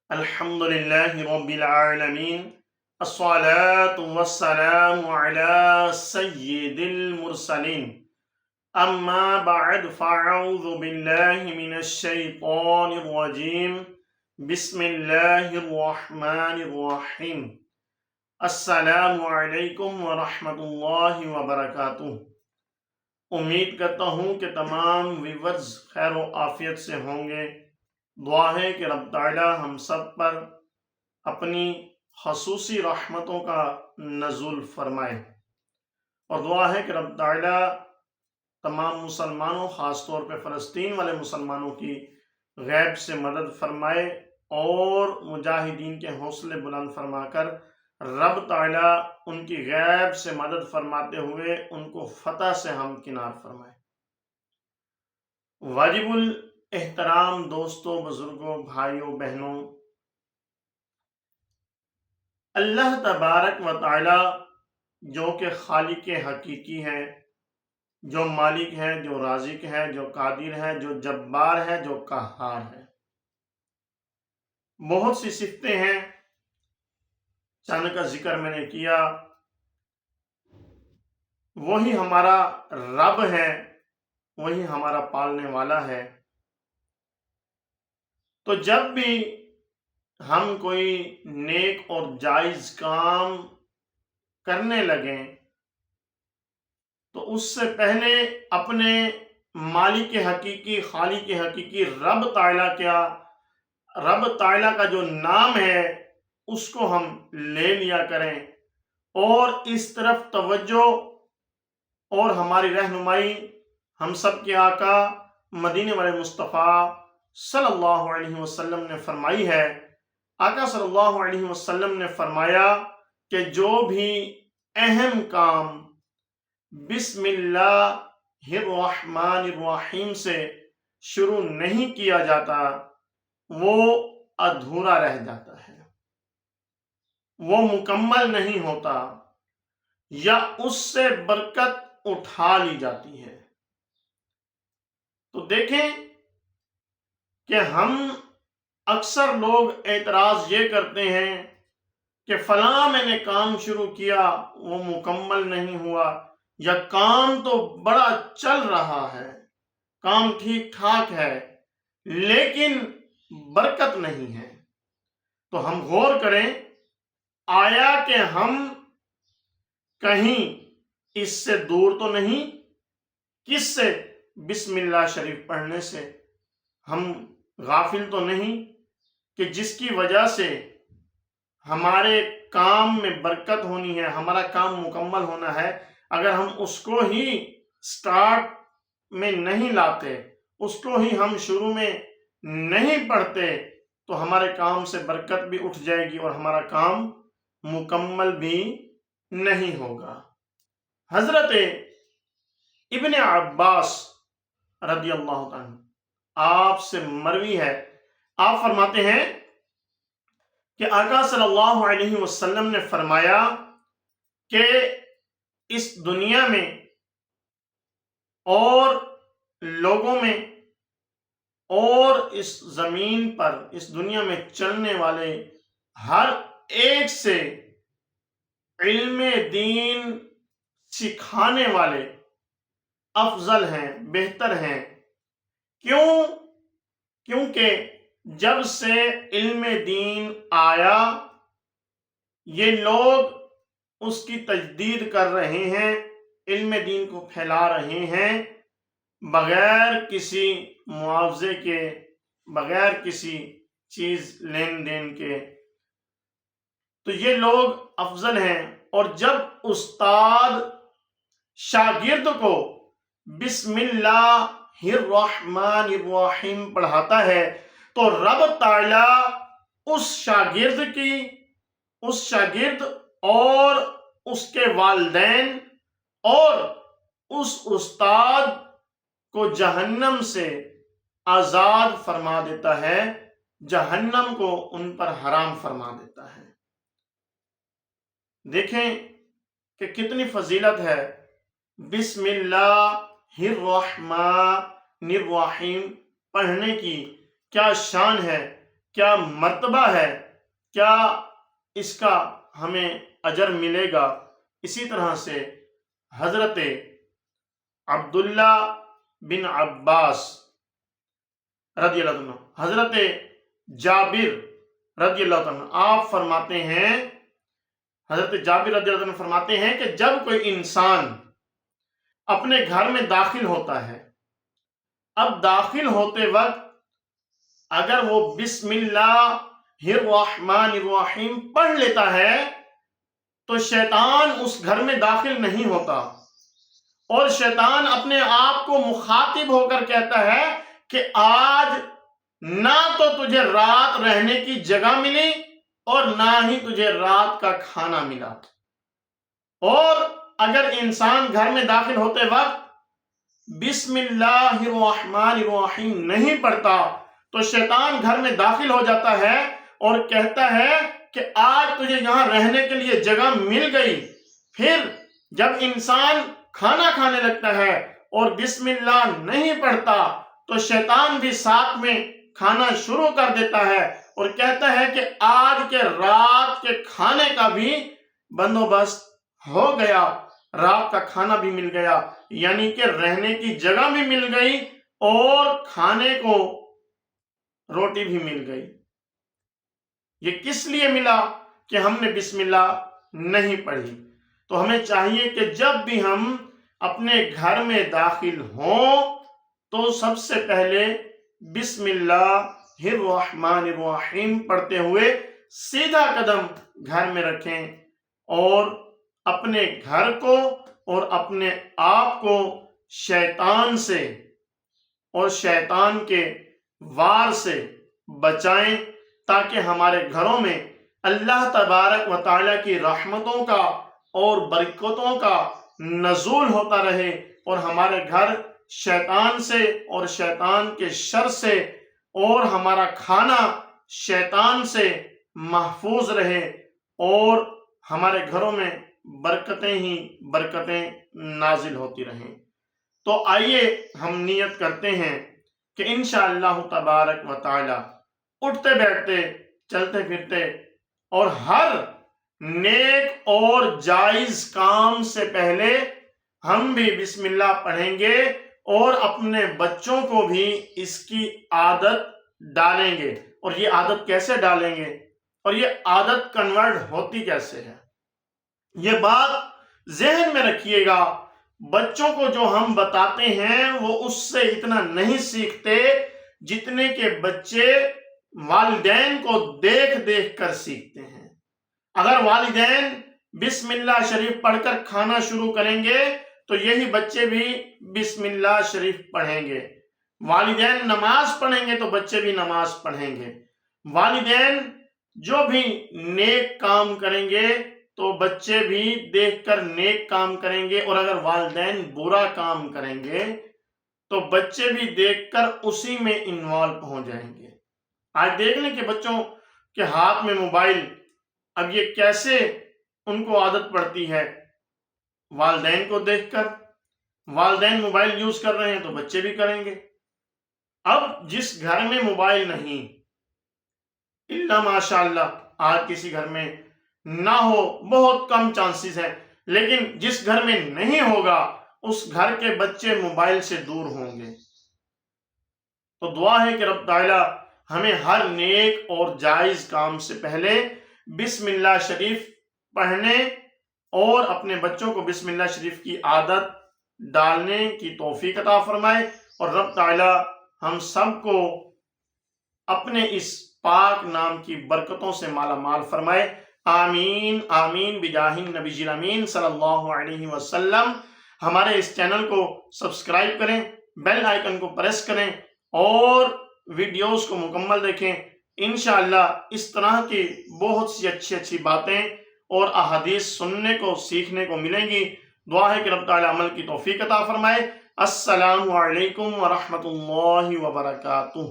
الحمد لله رب العالمين الصلاة والسلام على سيد المرسلين أما بعد فأعوذ بالله من الشيطان الرجيم بسم الله الرحمن الرحيم السلام علیکم ورحمۃ اللہ وبرکاتہ۔ امید کرتا ہوں کہ تمام ویورز خیر و عافیت سے ہوں گے۔ دعا ہے کہ رب تعالی ہم سب پر اپنی خصوصی رحمتوں کا نزول فرمائے، اور دعا ہے کہ رب تعالی تمام مسلمانوں، خاص طور پہ فلسطین والے مسلمانوں کی غیب سے مدد فرمائے اور مجاہدین کے حوصلے بلند فرما کر رب تعالی ان کی غیب سے مدد فرماتے ہوئے ان کو فتح سے ہمکنار فرمائے۔ واجب الاحترام دوستوں، بزرگوں، بھائیوں، بہنوں، اللہ تبارک و تعالی جو کہ خالق حقیقی ہے، جو مالک ہے، جو رازق ہے، جو قادر ہے، جو جبار ہے، جو قہار ہے، بہت سی صفتیں ہیں، چند کا ذکر میں نے کیا۔ وہی ہمارا رب ہے، وہی ہمارا پالنے والا ہے۔ تو جب بھی ہم کوئی نیک اور جائز کام کرنے لگیں تو اس سے پہلے اپنے مالک حقیقی، خالق حقیقی رب تعالیٰ کا جو نام ہے اس کو ہم لے لیا کریں، اور اس طرف توجہ اور ہماری رہنمائی ہم سب کے آقا مدینے والے مصطفیٰ صلی اللہ علیہ وسلم نے فرمائی ہے۔ آقا صلی اللہ علیہ وسلم نے فرمایا کہ جو بھی اہم کام بسم اللہ الرحمن الرحیم سے شروع نہیں کیا جاتا وہ ادھورا رہ جاتا ہے، وہ مکمل نہیں ہوتا، یا اس سے برکت اٹھا لی جاتی ہے۔ تو دیکھیں کہ ہم اکثر لوگ اعتراض یہ کرتے ہیں کہ فلاں میں نے کام شروع کیا وہ مکمل نہیں ہوا، یا کام تو بڑا چل رہا ہے، کام ٹھیک ٹھاک ہے لیکن برکت نہیں ہے۔ تو ہم غور کریں، آیا کہ ہم کہیں اس سے دور تو نہیں؟ کس سے؟ بسم اللہ شریف پڑھنے سے۔ ہم غافل تو نہیں کہ جس کی وجہ سے ہمارے کام میں برکت ہونی ہے، ہمارا کام مکمل ہونا ہے، اگر ہم اس کو ہی سٹارٹ میں نہیں لاتے، اس کو ہی ہم شروع میں نہیں پڑھتے تو ہمارے کام سے برکت بھی اٹھ جائے گی اور ہمارا کام مکمل بھی نہیں ہوگا۔ حضرت ابن عباس رضی اللہ عنہ آپ سے مروی ہے، آپ فرماتے ہیں کہ آقا صلی اللہ علیہ وسلم نے فرمایا کہ اس دنیا میں اور لوگوں میں اور اس زمین پر، اس دنیا میں چلنے والے ہر ایک سے علم دین سکھانے والے افضل ہیں، بہتر ہیں۔ کیونکہ جب سے علم دین آیا یہ لوگ اس کی تجدید کر رہے ہیں، علم دین کو پھیلا رہے ہیں بغیر کسی معاوضے کے، بغیر کسی چیز لین دین کے۔ تو یہ لوگ افضل ہیں۔ اور جب استاد شاگرد کو بسم اللہ الرحمن الرحیم پڑھاتا ہے تو رب تعالی اس شاگرد اور اس کے والدین اور اس استاد کو جہنم سے آزاد فرما دیتا ہے، جہنم کو ان پر حرام فرما دیتا ہے۔ دیکھیں کہ کتنی فضیلت ہے بسم اللہ الرحمن الرحیم پڑھنے کی، کیا شان ہے کیا مرتبہ ہے، کیا اس کا ہمیں اجر ملے گا۔ اسی طرح سے حضرت عبداللہ بن عباس رضی اللہ عنہ، حضرت جابر رضی اللہ عنہ، آپ فرماتے ہیں، حضرت جابر رضی اللہ عنہ فرماتے ہیں کہ جب کوئی انسان اپنے گھر میں داخل ہوتا ہے، اب داخل ہوتے وقت اگر وہ بسم اللہ الرحمن الرحیم پڑھ لیتا ہے تو شیطان اس گھر میں داخل نہیں ہوتا، اور شیطان اپنے آپ کو مخاطب ہو کر کہتا ہے کہ آج نہ تو تجھے رات رہنے کی جگہ ملی اور نہ ہی تجھے رات کا کھانا ملا۔ اور اگر انسان گھر میں داخل ہوتے وقت بسم اللہ الرحمن الرحیم نہیں پڑھتا تو شیطان گھر میں داخل ہو جاتا ہے اور کہتا ہے کہ آج تجھے یہاں رہنے کے لیے جگہ مل گئی۔ پھر جب انسان کھانا کھانے لگتا ہے اور بسم اللہ نہیں پڑھتا تو شیطان بھی ساتھ میں کھانا شروع کر دیتا ہے اور کہتا ہے کہ آج کے رات کے کھانے کا بھی بندوبست ہو گیا، رات کا کھانا بھی مل گیا، یعنی کہ رہنے کی جگہ بھی مل گئی اور کھانے کو روٹی بھی مل گئی۔ یہ کس لیے ملا؟ کہ ہم نے بسم اللہ نہیں پڑھی۔ تو ہمیں چاہیے کہ جب بھی ہم اپنے گھر میں داخل ہوں تو سب سے پہلے بسم اللہ الرحمن الرحیم پڑھتے ہوئے سیدھا قدم گھر میں رکھیں اور اپنے گھر کو اور اپنے آپ کو شیطان سے اور شیطان کے وار سے بچائیں، تاکہ ہمارے گھروں میں اللہ تبارک و تعالیٰ کی رحمتوں کا اور برکتوں کا نزول ہوتا رہے اور ہمارے گھر شیطان سے اور شیطان کے شر سے اور ہمارا کھانا شیطان سے محفوظ رہے اور ہمارے گھروں میں برکتیں ہی برکتیں نازل ہوتی رہیں۔ تو آئیے ہم نیت کرتے ہیں کہ انشاءاللہ تبارک و تعالی اٹھتے بیٹھتے چلتے پھرتے اور ہر نیک اور جائز کام سے پہلے ہم بھی بسم اللہ پڑھیں گے اور اپنے بچوں کو بھی اس کی عادت ڈالیں گے۔ اور یہ عادت کیسے ڈالیں گے اور یہ عادت کنورٹ ہوتی کیسے ہے، یہ بات ذہن میں رکھیے گا۔ بچوں کو جو ہم بتاتے ہیں وہ اس سے اتنا نہیں سیکھتے جتنے کہ بچے والدین کو دیکھ دیکھ کر سیکھتے ہیں۔ اگر والدین بسم اللہ شریف پڑھ کر کھانا شروع کریں گے تو یہی بچے بھی بسم اللہ شریف پڑھیں گے۔ والدین نماز پڑھیں گے تو بچے بھی نماز پڑھیں گے۔ والدین جو بھی نیک کام کریں گے تو بچے بھی دیکھ کر نیک کام کریں گے، اور اگر والدین برا کام کریں گے تو بچے بھی دیکھ کر اسی میں انوالو ہو جائیں گے۔ آج دیکھ لیں کہ بچوں کے ہاتھ میں موبائل، اب یہ کیسے ان کو عادت پڑتی ہے؟ والدین کو دیکھ کر، والدین موبائل یوز کر رہے ہیں تو بچے بھی کریں گے۔ اب جس گھر میں موبائل نہیں، الا ماشاءاللہ آج کسی گھر میں نہ ہو، بہت کم چانسز ہے، لیکن جس گھر میں نہیں ہوگا اس گھر کے بچے موبائل سے دور ہوں گے۔ تو دعا ہے کہ رب تعالی ہمیں ہر نیک اور جائز کام سے پہلے بسم اللہ شریف پڑھنے اور اپنے بچوں کو بسم اللہ شریف کی عادت ڈالنے کی توفیق عطا فرمائے، اور رب تعالی ہم سب کو اپنے اس پاک نام کی برکتوں سے مالا مال فرمائے۔ آمین آمین بجاہ النبی الامین صلی اللہ علیہ وسلم۔ ہمارے اس چینل کو سبسکرائب کریں، بیل آئیکن کو پریس کریں اور ویڈیوز کو مکمل دیکھیں۔ انشاءاللہ اس طرح کی بہت سی اچھی باتیں اور احادیث سننے کو سیکھنے کو ملیں گی۔ دعا ہے کہ رب تعالی عمل کی توفیق عطا فرمائے۔ السلام علیکم ورحمۃ اللہ وبرکاتہ۔